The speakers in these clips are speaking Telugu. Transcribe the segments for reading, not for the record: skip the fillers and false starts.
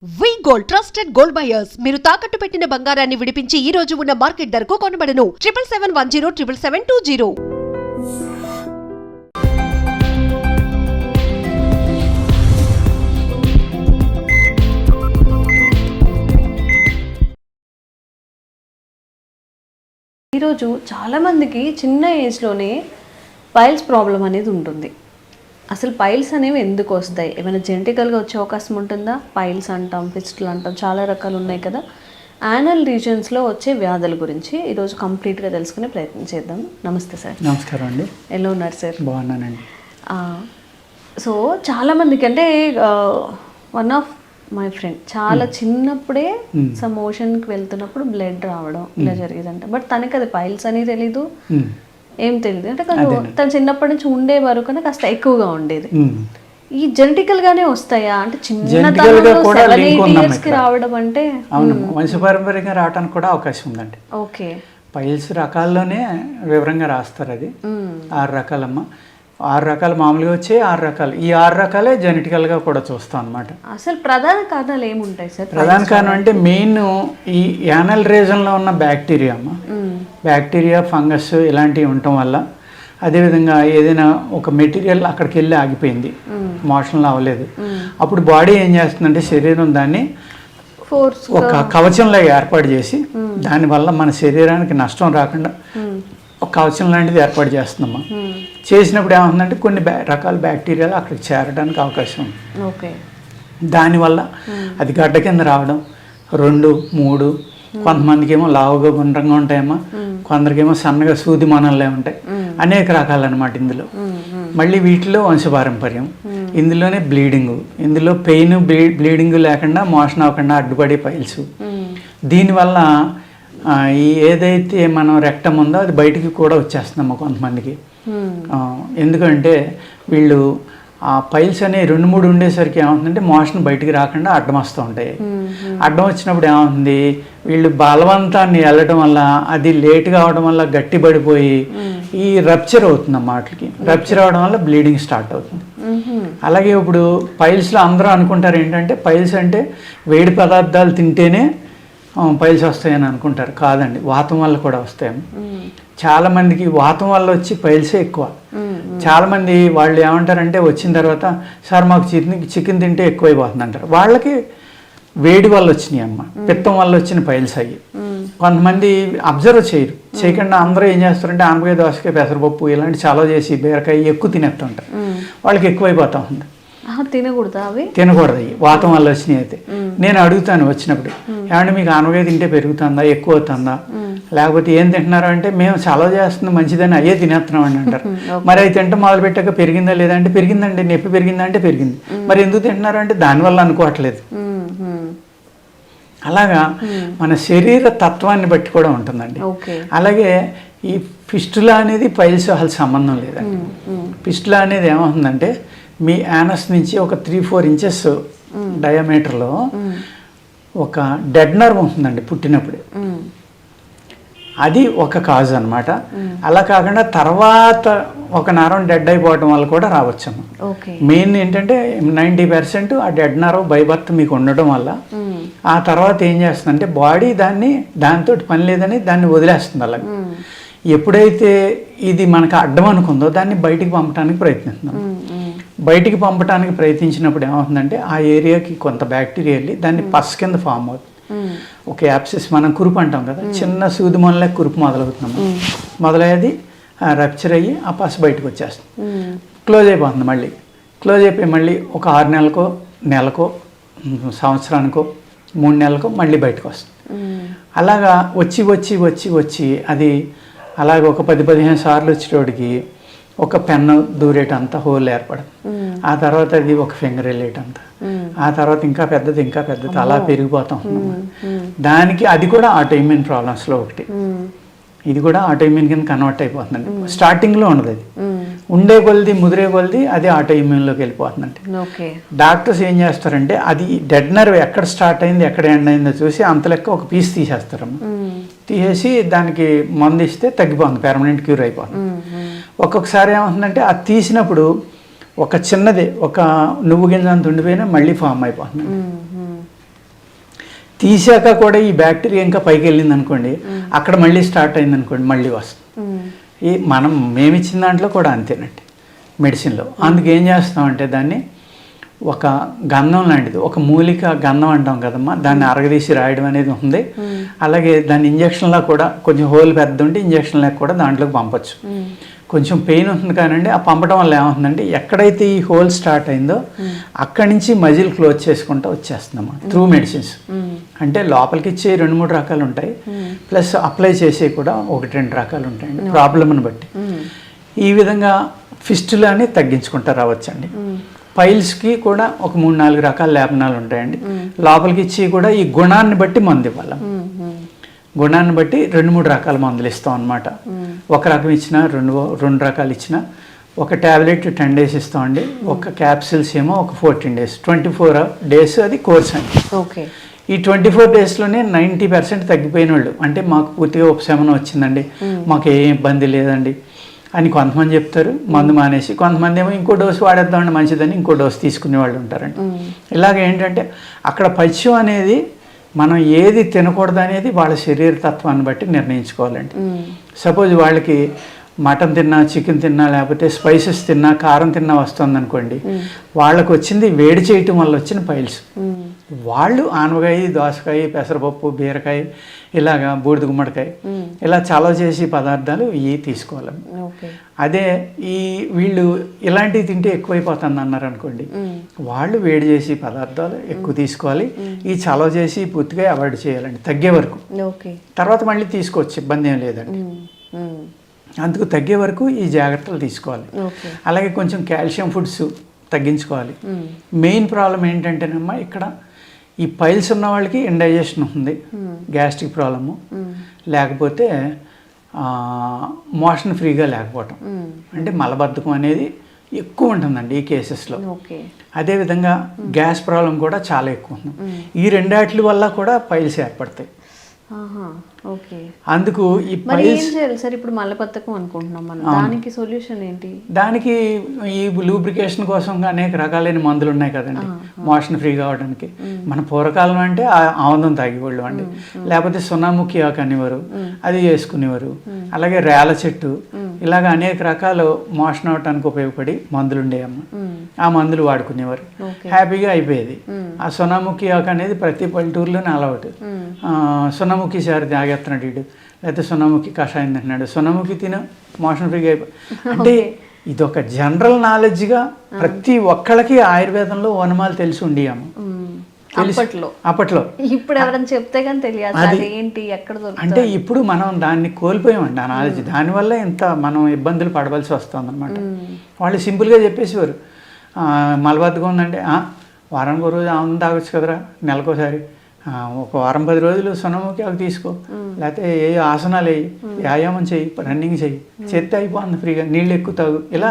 వి గోల్డ్ ట్రస్టెడ్ గోల్డ్ బయర్స్ మీరు తాకట్టు పెట్టిన బంగారాన్ని విడిపించి ఈ రోజు ఉన్న మార్కెట్ ధరకు కొనబడను 7771077720. ఈరోజు చాలామందికి చిన్న ఏజ్లోనే పైల్స్ ప్రాబ్లం అనేది ఉంటుంది. అసలు పైల్స్ అనేవి ఎందుకు వస్తాయి? ఏమైనా జెనెటికల్గా వచ్చే అవకాశం ఉంటుందా? పైల్స్ అంటాం, ఫిస్టులు అంటాం, చాలా రకాలు ఉన్నాయి కదా. యానల్ రీజన్స్లో వచ్చే వ్యాధుల గురించి ఈరోజు కంప్లీట్గా తెలుసుకునే ప్రయత్నం చేద్దాం. నమస్తే సార్. నమస్కారం అండి. ఎలా ఉన్నారు సార్? బాగున్నానండి. సో చాలామందికి అంటే వన్ ఆఫ్ మై ఫ్రెండ్ చాలా చిన్నప్పుడే సమ్ మోషన్కి వెళ్తున్నప్పుడు బ్లడ్ రావడం ఇలా జరిగేదంట. బట్ తనకి అది పైల్స్ అని తెలీదు, ఏం తెలియదు. అంటే కొంచెం తను చిన్నప్పటి నుంచి ఉండేవారు కానీ కాస్త ఎక్కువగా ఉండేది. ఈ జెనెటికల్ గానే వస్తాయా అంటే చిన్నతనంలో 7-8 years కి రావడం అంటే? అవును, వంశపారంపర్యంగా రావడానికి కూడా అవకాశం ఉందండి. ఓకే. పైల్స్ రకాల్లోనే వివరంగా రాస్తారు. అది 6 రకాలమ్మ. 6 రకాలు మామూలుగా వచ్చే 6 రకాలు. ఈ 6 రకాలే జెనెటికల్గా కూడా చూస్తాం అనమాట. అసలు ప్రధాన కారణాలు ఏముంటాయి సార్? ప్రధాన కారణం అంటే మెయిన్ ఈ యానల్ రీజన్లో ఉన్న బ్యాక్టీరియా అమ్మ. బ్యాక్టీరియా, ఫంగస్ ఇలాంటివి ఉండటం వల్ల, అదేవిధంగా ఏదైనా ఒక మెటీరియల్ అక్కడికి వెళ్ళి ఆగిపోయింది, మోషన్లో అవ్వలేదు, అప్పుడు బాడీ ఏం చేస్తుందంటే శరీరం దాన్ని ఒక కవచంలో ఏర్పాటు చేసి దానివల్ల మన శరీరానికి నష్టం రాకుండా ఒక కవచం లాంటిది ఏర్పాటు చేస్తుందమ్మా. చేసినప్పుడు ఏమవుతుందంటే కొన్ని రకాల బ్యాక్టీరియాలు అక్కడికి చేరడానికి అవకాశం ఉంది. ఓకే. దానివల్ల అది గడ్డ కింద రావడం, 2, 3, కొంతమందికి ఏమో లావుగా గుండ్రంగా ఉంటాయేమో, కొందరికేమో సన్నగా సూది మనల్లే ఉంటాయి. అనేక రకాలన్నమాట ఇందులో. మళ్ళీ వీటిలో వంశపారంపర్యం, ఇందులోనే బ్లీడింగు, ఇందులో పెయిన్ బ్లీడింగ్ లేకుండా మోషన్ అవ్వకుండా అడ్డుపడే పైల్స్. దీనివల్ల ఈ ఏదైతే మనం రెక్టం ఉందో అది బయటికి కూడా వచ్చేస్తుందమ్మా కొంతమందికి. ఎందుకంటే వీళ్ళు ఆ పైల్స్ అనేవి 2-3 ఉండేసరికి ఏమవుతుందంటే మోషన్ బయటికి రాకుండా అడ్డం వస్తూ ఉంటాయి. అడ్డం వచ్చినప్పుడు ఏమవుతుంది, వీళ్ళు బలవంతాన్ని వెళ్ళడం వల్ల అది లేట్గా అవడం వల్ల గట్టి పడిపోయి ఈ రప్చర్ అవుతుంది వాటికి. రప్చర్ అవడం వల్ల బ్లీడింగ్ స్టార్ట్ అవుతుంది. అలాగే ఇప్పుడు పైల్స్లో అందరూ అనుకుంటారు ఏంటంటే పైల్స్ అంటే వేడి పదార్థాలు తింటేనే పైల్స్ వస్తాయని అనుకుంటారు. కాదండి, వాతం వల్ల కూడా వస్తాయని. చాలామందికి వాతం వల్ల వచ్చి పైల్సే ఎక్కువ. చాలామంది వాళ్ళు ఏమంటారంటే వచ్చిన తర్వాత సార్ మాకు చికెన్ తింటే ఎక్కువైపోతుంది అంటారు. వాళ్ళకి వేడి వల్ల వచ్చినాయి అమ్మ, పిత్తం వల్ల వచ్చిన పైల్స్ అయ్యి. కొంతమంది అబ్జర్వ్ చేయకుండా అందరూ ఏం చేస్తారంటే ఆనపకాయ, దోసకాయ, పెసరపప్పు ఇలాంటి చాలా చేసి బీరకాయ ఎక్కువ తినేస్తుంటారు. వాళ్ళకి ఎక్కువైపోతూ ఉంది. తినకూడదు, అవి తినకూడదు. అవి వాతం వల్ల వచ్చినాయి. అయితే నేను అడుగుతాను వచ్చినప్పుడు, ఏమంటే మీకు ఆనపకాయ తింటే పెరుగుతుందా, ఎక్కువ అవుతుందా, లేకపోతే ఏం తింటున్నారు అంటే మేము చలవ చేస్తుంది మంచిదని అయ్యే తినేస్తున్నాం అని అంటారు. మరి అవి తింటే మొదలు పెట్టాక పెరిగిందా లేదా అంటే పెరిగిందండి. నొప్పి పెరిగిందా అంటే పెరిగింది. మరి ఎందుకు తింటున్నారు అంటే దానివల్ల అనుకోవట్లేదు. అలాగా మన శరీర తత్వాన్ని బట్టి కూడా ఉంటుందండి. అలాగే ఈ ఫిస్టులా అనేది పైల్స్ అసలు సంబంధం లేదండి. ఫిస్టులా అనేది ఏమవుతుందంటే మీ యానస్ నుంచి ఒక 3-4 inches డయామీటర్లో ఒక డెడ్ నర్వ్ ఉంటుందండి పుట్టినప్పుడే. అది ఒక కాజ్ అనమాట. అలా కాకుండా తర్వాత ఒక నరం డెడ్ అయిపోవడం వల్ల కూడా రావచ్చమ్మ. మెయిన్ ఏంటంటే 90% ఆ డెడ్ నర్వ్ బై బర్త్ మీకు ఉండడం వల్ల ఆ తర్వాత ఏం చేస్తుందంటే బాడీ దాంతో పని లేదని దాన్ని వదిలేస్తుంది. అలాగే ఎప్పుడైతే ఇది మనకు అడ్డం అనుకుందో దాన్ని బయటికి పంపడానికి ప్రయత్నిస్తున్నాం. బయటికి పంపడానికి ప్రయత్నించినప్పుడు ఏమవుతుందంటే ఆ ఏరియాకి కొంత బ్యాక్టీరియా వెళ్ళి దాన్ని పస్ కింద ఫామ్ అవుతుంది. ఒక యాప్సిస్, మనం కురుపు అంటాం కదా, చిన్న సూది మొదలే కురుపు మొదలవుతున్నాం. మొదలయ్యేది రప్చర్ అయ్యి ఆ పస్ బయటకు వచ్చేస్తుంది. క్లోజ్ అయిపోతుంది. మళ్ళీ క్లోజ్ అయిపోయి మళ్ళీ ఒక 6 నెలలకో, నెలకో, సంవత్సరానికో, 3 నెలలకో మళ్ళీ బయటకు వస్తుంది. అలాగా వచ్చి వచ్చి వచ్చి వచ్చి అది అలాగే ఒక 10-15 సార్లు వచ్చేటోడికి ఒక పెన్ను దూరేటంతా హోల్ ఏర్పడదు. ఆ తర్వాత అది ఒక ఫింగర్ వెళ్ళేటంత, ఆ తర్వాత ఇంకా పెద్దది అలా పెరిగిపోతాం. దానికి అది కూడా ఆటోఇమ్యూన్ ప్రాబ్లమ్స్లో ఒకటి. ఇది కూడా ఆటోఇమ్యూన్ కింద కన్వర్ట్ అయిపోతుందండి. స్టార్టింగ్లో ఉండదు, అది ఉండే కొలది ముదిరే కొలది అది ఆటోఇమ్యూన్లోకి వెళ్ళిపోతుందండి. డాక్టర్స్ ఏం చేస్తారంటే అది డెడ్ నర్వ్ ఎక్కడ స్టార్ట్ అయింది, ఎక్కడ ఎండ్ అయిందో చూసి అంత లెక్క ఒక పీస్ తీసేస్తారమ్మ. తీసేసి దానికి మందు ఇస్తే తగ్గిపోతుంది, పెర్మనెంట్ క్యూర్ అయిపోతుంది. ఒక్కొక్కసారి ఏమవుతుందంటే అది తీసినప్పుడు ఒక చిన్నది ఒక నువ్వు గింజ అంత ఉండిపోయినా మళ్ళీ ఫామ్ అయిపోతుంది. తీసాక కూడా ఈ బ్యాక్టీరియా ఇంకా పైకి వెళ్ళింది అనుకోండి, అక్కడ మళ్ళీ స్టార్ట్ అయింది అనుకోండి, మళ్ళీ వస్తుంది. ఈ మేమిచ్చిన దాంట్లో కూడా అంతేనండి మెడిసిన్లో. అందుకు ఏం చేస్తామంటే దాన్ని ఒక గంధం లాంటిది, ఒక మూలిక గంధం అంటాం కదమ్మా, దాన్ని అరగదీసి రాయడం అనేది ఉంది. అలాగే దాన్ని ఇంజక్షన్లా కూడా కొంచెం హోల్ పెద్ద ఉంటే ఇంజక్షన్లకు కూడా దాంట్లోకి పంపచ్చు. కొంచెం పెయిన్ ఉంటుంది కానండి, ఆ పంపడం వల్ల ఏమవుతుందంటే ఎక్కడైతే ఈ హోల్ స్టార్ట్ అయిందో అక్కడి నుంచి మజిల్ క్లోజ్ చేసుకుంటూ వచ్చేస్తుందమ్మా త్రూ మెడిసిన్స్. అంటే లోపలికి ఇచ్చే 2-3 రకాలు ఉంటాయి, ప్లస్ అప్లై చేసే కూడా 1-2 రకాలు ఉంటాయండి ప్రాబ్లమ్ని బట్టి. ఈ విధంగా ఫిస్టులాని తగ్గించుకుంటూ రావచ్చండి. పైల్స్కి కూడా ఒక 3-4 రకాల లేపనాలు ఉంటాయండి. లోపలికి ఇచ్చి కూడా ఈ గుణాన్ని బట్టి మందు ఇవ్వాలి. గుణాన్ని బట్టి 2-3 రకాల మందులు ఇస్తాం అనమాట. ఒక రకం ఇచ్చినా 2 రకాలు ఇచ్చినా, ఒక ట్యాబ్లెట్ 10 days ఇస్తామండి, ఒక క్యాప్సిల్స్ ఏమో ఒక 14 days, 24 days అది కోర్స్ అండి. ఓకే. ఈ 24 daysలోనే 90% తగ్గిపోయిన వాళ్ళు, అంటే మాకు పూర్తిగా ఉపశమనం వచ్చిందండి, మాకు ఏ ఇబ్బంది లేదండి అని కొంతమంది చెప్తారు మందు మానేసి. కొంతమంది ఏమో ఇంకో డోసు వాడేద్దామండి మంచిదని ఇంకో డోసు తీసుకునే వాళ్ళు ఉంటారండి. ఇలాగ ఏంటంటే అక్కడ పథ్యం అనేది మనం ఏది తినకూడదు అనేది వాళ్ళ శరీర తత్వాన్ని బట్టి నిర్ణయించుకోవాలండి. సపోజ్ వాళ్ళకి మటన్ తిన్నా, చికెన్ తిన్నా, లేకపోతే స్పైసెస్ తిన్నా, కారం తిన్నా వస్తుంది అనుకోండి, వాళ్ళకు వచ్చింది వేడి చేయటం వల్ల వచ్చిన పైల్స్. వాళ్ళు ఆనవకాయ, దోసకాయ, పెసరపప్పు, బీరకాయ, ఇలాగా బూడిద గుమ్మడికాయ, ఇలా చలవ చేసి పదార్థాలు ఇవి తీసుకోవాలి. అదే వీళ్ళు ఇలాంటివి తింటే ఎక్కువైపోతుంది అన్నారు అనుకోండి, వాళ్ళు వేడి చేసి పదార్థాలు ఎక్కువ తీసుకోవాలి. ఈ చలవ చేసి పూర్తిగా అవాయిడ్ చేయాలండి తగ్గే వరకు. తర్వాత మళ్ళీ తీసుకోవచ్చు, ఇబ్బంది ఏం లేదండి. అందుకు తగ్గే వరకు ఈ జాగ్రత్తలు తీసుకోవాలి. అలాగే కొంచెం కాల్షియం ఫుడ్స్ తగ్గించుకోవాలి. మెయిన్ ప్రాబ్లం ఏంటంటేనమ్మా ఇక్కడ ఈ పైల్స్ ఉన్న వాళ్ళకి ఇండైజెషన్ ఉంది, గ్యాస్ట్రిక్ ప్రాబ్లము, లేకపోతే మోషన్ ఫ్రీగా లేకపోవటం, అంటే మలబద్ధకం అనేది ఎక్కువ ఉంటుందండి ఈ కేసెస్లో. అదేవిధంగా గ్యాస్ ప్రాబ్లం కూడా చాలా ఎక్కువ ఉంది. ఈ 2 వల్ల కూడా పైల్స్ ఏర్పడతాయి. అందుకు ఈ పైల్స్ సార్ ఇప్పుడు మలబద్ధకం అనుకుంటున్నాం మనం, దానికి సొల్యూషన్ ఏంటి? దానికి ఈ లూబ్రికేషన్ కోసం అనేక రకాలైన మందులు ఉన్నాయి కదండి మోషన్ ఫ్రీ కావడానికి. మన పూర్వకాలం అంటే ఆముదం తాగేవాళ్ళు అండి, లేకపోతే సున్నాముఖి ఆకు అనేవారు, అది చేసుకునేవారు. అలాగే రేల చెట్టు, ఇలాగ అనేక రకాలు మోషన్ అవటానికి ఉపయోగపడి మందులు ఉండేవమ్మ. ఆ మందులు వాడుకునేవారు, హ్యాపీగా అయిపోయేది. ఆ సున్నాముఖి ఆకు అనేది ప్రతి పల్లెటూరులోనే అలవాటు. సున్నాముఖి సారి తాగేస్తున్నాడు వీడు, లేకపోతే సున్నాముఖి కషాయం తింటున్నాడు, సున్నాముఖి తిన మోషన్ ఫ్రీగా అయిపోయి. అంటే ఇదొక జనరల్ నాలెడ్జ్గా ప్రతి ఒక్కళ్ళకి ఆయుర్వేదంలో వనమాలు తెలిసి ఉండేయమ్మ. అప్పట్లో ఇప్పుడు ఎవరైనా చెప్తే కానీ తెలియదు ఏంటి ఎక్కడ. అంటే ఇప్పుడు మనం దాన్ని కోల్పోయామండి ఆ నాలెడ్జ్. దానివల్ల ఇంత మనం ఇబ్బందులు పడవలసి వస్తుంది అనమాట. వాళ్ళు సింపుల్గా చెప్పేసేవారు, మలబద్ధకం ఉందంటే వారానికి ఒక రోజు ఆమె తాగొచ్చు కదరా, నెలకోసారి ఒక వారం 10 రోజులు సున్నముఖి ఆకు తీసుకో, లేకపోతే ఏ ఆసనాలు వేయి, వ్యాయామం చెయ్యి, రన్నింగ్ చెయ్యి, చేస్తే అయిపోతుంది ఫ్రీగా, నీళ్ళు ఎక్కువ తాగు, ఇలా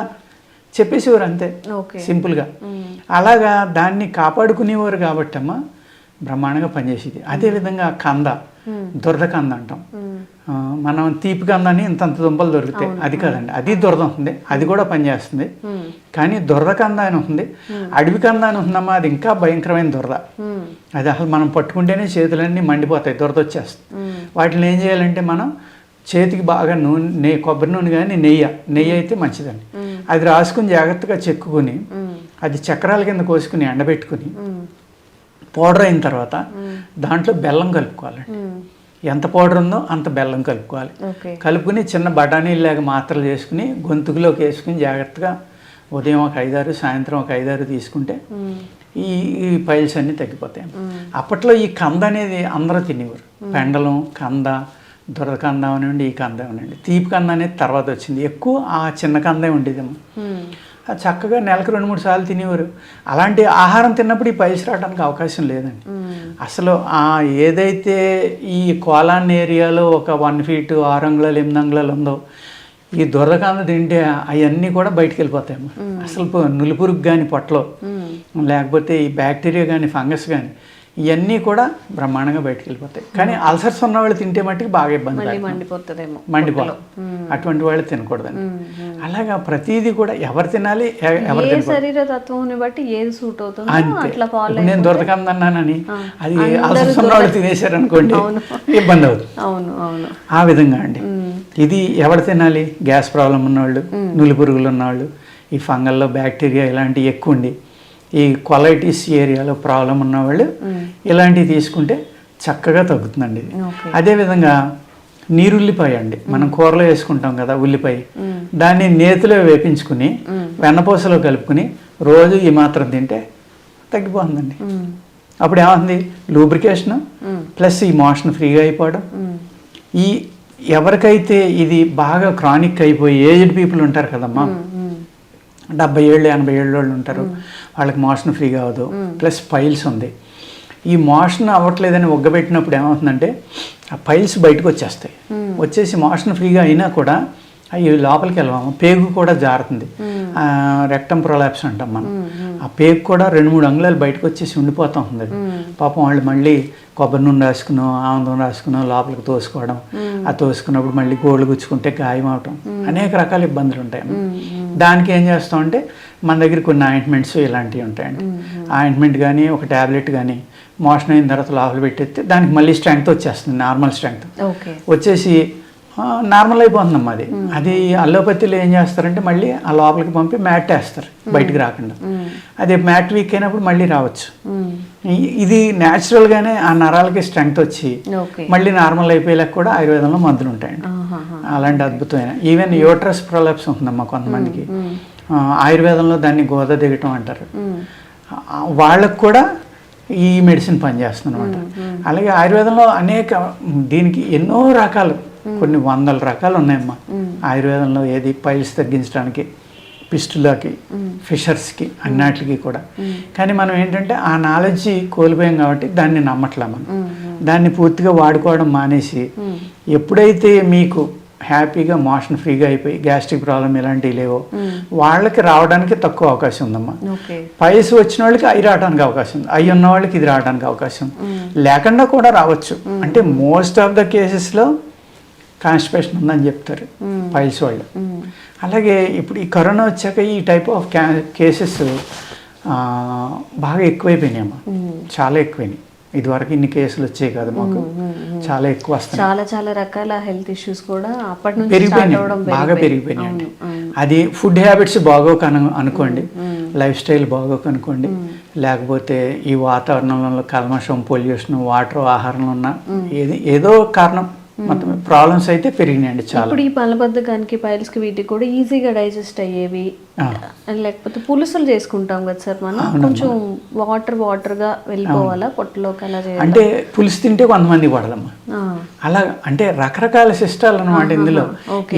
చెప్పేసేవారు అంతే సింపుల్గా. అలాగా దాన్ని కాపాడుకునేవారు కాబట్టి అమ్మ బ్రహ్మాండంగా పనిచేసేది. అదేవిధంగా కంద, దురద కంద అంటాం మనం. తీపి కందని ఇంతంత దుంపలు దొరుకుతాయి, అది కాదండి, అది దురద ఉంటుంది, అది కూడా పనిచేస్తుంది. కానీ దురద కంద అని ఉంటుంది, అడవి కంద అని ఉందమ్మా, అది ఇంకా భయంకరమైన దురద. అది అసలు మనం పట్టుకుంటేనే చేతులన్నీ మండిపోతాయి, దురద వచ్చేస్తుంది. వాటిని ఏం చేయాలంటే మనం చేతికి బాగా నూనె, కొబ్బరి నూనె కానీ నెయ్యి అయితే మంచిదండి, అది రాసుకుని జాగ్రత్తగా చెక్కుని అది చక్రాల కింద కోసుకుని ఎండబెట్టుకుని పౌడర్ అయిన తర్వాత దాంట్లో బెల్లం కలుపుకోవాలండి. ఎంత పౌడర్ ఉందో అంత బెల్లం కలుపుకోవాలి. కలుపుకుని చిన్న బఠానీలాగా మాత్రలు చేసుకుని గొంతుకులోకి వేసుకుని జాగ్రత్తగా ఉదయం ఒక 5-6, సాయంత్రం ఒక 5-6 తీసుకుంటే ఈ పైల్స్ అన్నీ తగ్గిపోతాయి. అప్పట్లో ఈ కంద అనేది అందరూ తినేవారు, పెండలం, కంద, దురద కంద అవనండి, ఈ కంద అవనండి. తీపి కంద అనేది తర్వాత వచ్చింది, ఎక్కువ ఆ చిన్న కందే ఉండేదమ్మా. చక్కగా నెలకు 2-3 సార్లు తినేవారు. అలాంటి ఆహారం తిన్నప్పుడు ఈ పైల్స్ రావడానికి అవకాశం లేదండి అసలు. ఏదైతే ఈ కోలాన్ ఏరియాలో ఒక 1 feet 6 అంగుళాలు 8 అంగుళాలు ఉందో, ఈ దురదకంద తింటే అవన్నీ కూడా బయటికి వెళ్ళిపోతాయమ్మా. అసలు నులిపురుగు కానీ పొట్టలో, లేకపోతే ఈ బ్యాక్టీరియా కానీ ఫంగస్ కానీ ఇవన్నీ కూడా బ్రహ్మాండంగా బయటకు వెళ్ళిపోతాయి. కానీ అల్సర్స్ ఉన్న వాళ్ళు తింటే మట్టుకు బాగా ఇబ్బంది మళ్ళీ పెడుతుంది. మండిపోతుందేమో. మండిపోవాలి. అటువంటి వాళ్ళు తినకూడదండి. అలాగా ప్రతిదీ కూడా ఎవరు తినాలి ఎవరు ఏ తినకూడదు శరీర తత్వం బట్టి ఏది సూట్ అవుతుందో అంతే. అట్లా ఫాలో ఇప్పుడు నేను దొరకదన్నానని అది అల్సర్స్ ఉన్న వాళ్ళు తినేశారు అనుకోండి ఇబ్బంది అవుతుంది. అవును అవును ఆ విధంగా అండి. ఇది ఎవరు తినాలి? గ్యాస్ ప్రాబ్లం ఉన్నవాళ్ళు, నులి పురుగులు ఉన్నవాళ్ళు, ఈ ఫంగల్లో బ్యాక్టీరియా ఇలాంటివి ఎక్కువ ఉండి ఈ కొలైటిస్ ఏరియాలో ప్రాబ్లం ఉన్నవాళ్ళు ఇలాంటివి తీసుకుంటే చక్కగా తగ్గుతుందండి ఇది. అదేవిధంగా నీరుల్లిపాయ అండి, మనం కూరలో వేసుకుంటాం కదా ఉల్లిపాయ, దాన్ని నేతిలో వేపించుకుని వెన్నపూసలో కలుపుకుని రోజు ఈ మాత్రం తింటే తగ్గిపోతుందండి. అప్పుడు ఏమవుతుంది? లూబ్రికేషన్ ప్లస్ ఈ మోషన్ ఫ్రీగా అయిపోవడం. ఈ ఎవరికైతే ఇది బాగా క్రానిక్ అయిపోయి ఏజ్డ్ పీపుల్ ఉంటారు కదమ్మా, 70 ఏళ్ళు 80 ఏళ్ళు వాళ్ళు ఉంటారు, వాళ్ళకి మోషన్ ఫ్రీగా అవ్వదు, ప్లస్ పైల్స్ ఉంది. ఈ మోషన్ అవ్వట్లేదని ఒగ్గబెట్టినప్పుడు ఏమవుతుందంటే ఆ పైల్స్ బయటకు వచ్చేస్తాయి. వచ్చేసి మోషన్ ఫ్రీగా అయినా కూడా అవి లోపలికి వెళ్ళాము, పేగు కూడా జారుతుంది. రెక్టమ్ ప్రొలాప్స్ అంటాం మనం. ఆ పేగు కూడా 2-3 అంగుళాలు బయటకు వచ్చేసి ఉండిపోతూ ఉంటుంది. పాపం వాళ్ళు మళ్ళీ కొబ్బరి నూనె రాసుకునో ఆముదం రాసుకునో లోపలికి తోసుకోవడం, ఆ తోసుకున్నప్పుడు మళ్ళీ గోళ్ళు గుచ్చుకుంటే గాయం అవటం, అనేక రకాల ఇబ్బందులు ఉంటాయి. దానికి ఏం చేస్తామంటే మన దగ్గర కొన్ని ఆయింట్మెంట్స్ ఇలాంటివి ఉంటాయండి. ఆయింట్మెంట్ కానీ ఒక ట్యాబ్లెట్ కానీ మోషన్ అయిన తర్వాత లోపల పెట్టేస్తే దానికి మళ్ళీ స్ట్రెంగ్త్ వచ్చేస్తుంది, నార్మల్ స్ట్రెంగ్త్ వచ్చేసి నార్మల్ అయిపోతుందమ్మా. అది అల్లోపతిలో ఏం చేస్తారంటే మళ్ళీ ఆ లోపలికి పంపి మ్యాట్ వేస్తారు బయటికి రాకుండా. అదే మ్యాట్ వీక్ అయినప్పుడు మళ్ళీ రావచ్చు. ఇది న్యాచురల్గానే ఆ నరాలకి స్ట్రెంగ్త్ వచ్చి మళ్ళీ నార్మల్ అయిపోయేలాగా కూడా ఆయుర్వేదంలో మందులు ఉంటాయండి. అలాంటి అద్భుతమైన ఈవెన్ యూట్రస్ ప్రొలాప్స్ ఉంటుందమ్మా కొంతమందికి, ఆయుర్వేదంలో దాన్ని గోద దిగటం అంటారు. వాళ్ళకు కూడా ఈ మెడిసిన్ పనిచేస్తుంది అనమాట. అలాగే ఆయుర్వేదంలో అనేక దీనికి ఎన్నో రకాలు, కొన్ని 100 రకాలు ఉన్నాయమ్మా ఆయుర్వేదంలో. ఏది పైల్స్ తగ్గించడానికి, పిస్టులాకి, ఫిషర్స్కి, అన్నిటికి కూడా. కానీ మనం ఏంటంటే ఆ నాలెడ్జ్ కోల్పోయాం కాబట్టి దాన్ని నమ్మట్లే మనం. దాన్ని పూర్తిగా వాడుకోవడం మానేసి ఎప్పుడైతే మీకు హ్యాపీగా మోషన్ ఫ్రీగా అయిపోయి గ్యాస్ట్రిక్ ప్రాబ్లం ఇలాంటివి లేవో వాళ్ళకి రావడానికి తక్కువ అవకాశం ఉందమ్మా. పైల్స్ వచ్చిన వాళ్ళకి అవి రావడానికి అవకాశం ఉంది, అవి ఉన్న వాళ్ళకి ఇది రావడానికి అవకాశం లేకుండా కూడా రావచ్చు. అంటే మోస్ట్ ఆఫ్ ద కేసెస్లో కాన్స్టిపేషన్ ఉందని చెప్తారు పైల్స్ వాళ్ళు. అలాగే ఇప్పుడు ఈ కరోనా వచ్చాక ఈ టైప్ ఆఫ్ కేసెస్ బాగా ఎక్కువైపోయినాయమ్మా, చాలా ఎక్కువైనాయి. ఇదివరకు ఇన్ని కేసులు వచ్చాయి కదా మాకు, చాలా ఎక్కువ వస్తాయి. చాలా రకాల హెల్త్ ఇష్యూస్ కూడా అప్పటి నుంచి పెరిగిపోయినాయి, బాగా పెరిగిపోయినాయండి. అది ఫుడ్ హ్యాబిట్స్ బాగోక అనుకోండి, లైఫ్ స్టైల్ బాగోక అనుకోండి, లేకపోతే ఈ వాతావరణంలో కల్మషం, పొల్యూషన్, వాటర్, ఆహారంలో ఉన్న ఏదో కారణం మొత్తం ప్రాబ్లమ్స్ అయితే పెరిగినాయండి చాలా. ఇప్పుడు ఈ మలబద్ధకానికి, పైల్స్కి, వీటికి కూడా ఈజీగా డైజెస్ట్ అయ్యేవి, లేకపోతే పులుసులు చేసుకుంటాం కదా సార్ మనం, కొంచెం వాటర్గా వెళ్ళిపోవాలా పొట్టలోకి అలా చేయాలి? అంటే పులుసు తింటే కొంతమంది పడదమ్మా. అలా అంటే రకరకాల సిస్టాలు అనమాట ఇందులో.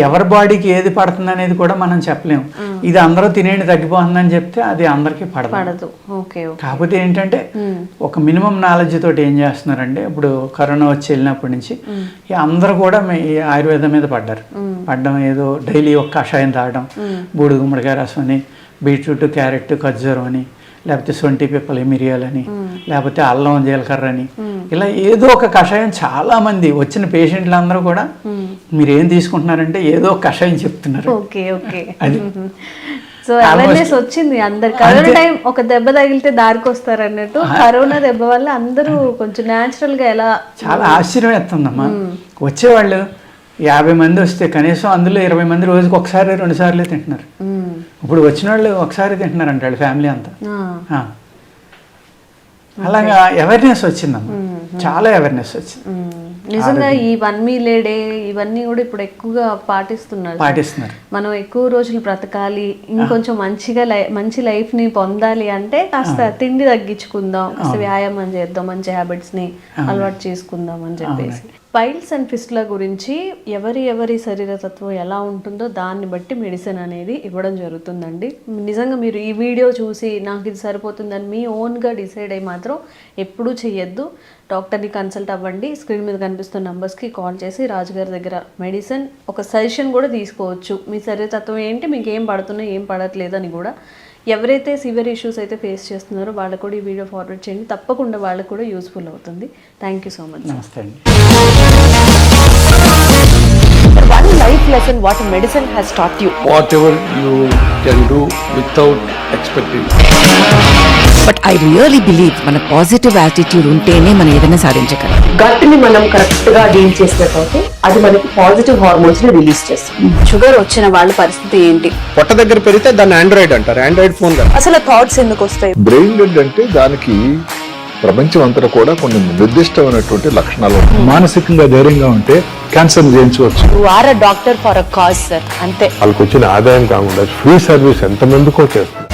ఎవరి బాడీకి ఏది పడుతుంది అనేది కూడా మనం చెప్పలేము. ఇది అందరూ తినేది తగ్గిపోతుందని చెప్తే అది అందరికీ పడదు. కాకపోతే ఏంటంటే ఒక మినిమం నాలెడ్జ్ తోటి ఏం చేస్తున్నారంటే, ఇప్పుడు కరోనా వచ్చి వెళ్ళినప్పటి నుంచి అందరూ కూడా ఈ ఆయుర్వేదం మీద పడ్డం, ఏదో డైలీ ఒక కషాయం తాగడం, బూడిద గుమ్మడికాయ రసం అని, బీట్రూట్, క్యారెట్, ఖర్జూరం అని, లేకపోతే సొంటి పిప్పలు, మిరియాలని, లేకపోతే అల్లం, జీలకర్ర అని, ఇలా ఏదో ఒక కషాయం. చాలా మంది వచ్చిన పేషెంట్లు అందరూ కూడా మీరు ఏం తీసుకుంటున్నారంటే ఏదో ఒక కషాయం చెప్తున్నారు. అది సో అవేర్నెస్ వచ్చింది అందరు. కరోనా టైం ఒక దెబ్బ తగిలితే దారికి వస్తారు అన్నట్టు, కరోనా దెబ్బ వల్ల అందరూ కొంచెం న్యాచురల్ గా ఎలా చాలా ఆశ్చర్యం వేస్తుందమ్మా. వచ్చేవాళ్ళు 50 మంది వస్తే కనీసం అందులో 20 మంది రోజుకి ఒకసారి 2 సార్లు తింటున్నారు. ఇప్పుడు వచ్చిన వాళ్ళు ఒకసారి తింటున్నారు అంటాడు ఫ్యామిలీ అంతా. అలాగా అవేర్నెస్ వచ్చిందమ్మా, చాలా అవేర్నెస్ వచ్చింది. నిజంగా ఈ 1 మీల్ ఏ డే ఇవన్నీ కూడా ఇప్పుడు ఎక్కువగా పాటిస్తున్నారు. మనం ఎక్కువ రోజులు బ్రతకాలి, ఇంకొంచెం మంచి లైఫ్ ని పొందాలి అంటే కాస్త తిండి తగ్గించుకుందాం, కాస్త వ్యాయామం చేద్దాం, మంచి హ్యాబిట్స్ ని అలవాటు చేసుకుందాం అని చెప్పేసి. పైల్స్ అండ్ ఫిస్టులా గురించి ఎవరి శరీరతత్వం ఎలా ఉంటుందో దాన్ని బట్టి మెడిసిన్ అనేది ఇవ్వడం జరుగుతుందండి. నిజంగా మీరు ఈ వీడియో చూసి నాకు ఇది సరిపోతుందని మీ ఓన్గా డిసైడ్ అయ్యి మాత్రం ఎప్పుడూ చెయ్యొద్దు. డాక్టర్ని కన్సల్ట్ అవ్వండి. స్క్రీన్ మీద కనిపిస్తున్న నంబర్స్కి కాల్ చేసి రాజుగారి దగ్గర మెడిసిన్ ఒక సజెషన్ కూడా తీసుకోవచ్చు. మీ శరీరతత్వం ఏంటి, మీకు ఏం పడుతున్నాయి, ఏం పడట్లేదు అని కూడా ఎవరైతే సివియర్ ఇష్యూస్ అయితే ఫేస్ చేస్తున్నారో వాళ్ళకు కూడా ఈ వీడియో ఫార్వర్డ్ చేయండి, తప్పకుండా వాళ్ళకు కూడా యూస్ఫుల్ అవుతుంది. Thank you so much. నమస్తే అండి. One life lesson what medicine has taught you. Whatever you can do without expecting. But I really believe మన పాజిటివ్ యాటిట్యూడ్ ఉంటేనే మనం ఏదైనా సాధించగలం. గట్ ని మనం కరెక్ట్ గా డీల్ చేసినట్లయితే అది మనకి పాజిటివ్ హార్మోన్స్ ని రిలీజ్ చేస్తుంది. షుగర్ వచ్చిన వాళ్ళ పరిస్థితి ఏంటి? పొట్ట దగ్గర పెరిగితే దాన్ని ఆండ్రాయిడ్ అంటారు, ఆండ్రాయిడ్ ఫోన్ కదా. అసలు థాట్స్ ఎందుకు వస్తాయి? బ్రెయిన్ డెడ్ అంటే దానికి ప్రపంచం అంతా కూడా కొన్ని నిర్దిష్టమైనటువంటి లక్షణాలు ఉంటాయి. మానసికంగా ధైర్యంగా ఉంటే క్యాన్సర్ జయించవచ్చు. You are a doctor for a cause sir, అంతే. వాళ్ళకి వచ్చిన ఆదాయం కాకుండా ఫ్రీ సర్వీస్ ఎంతమందికో చేస్తుంది.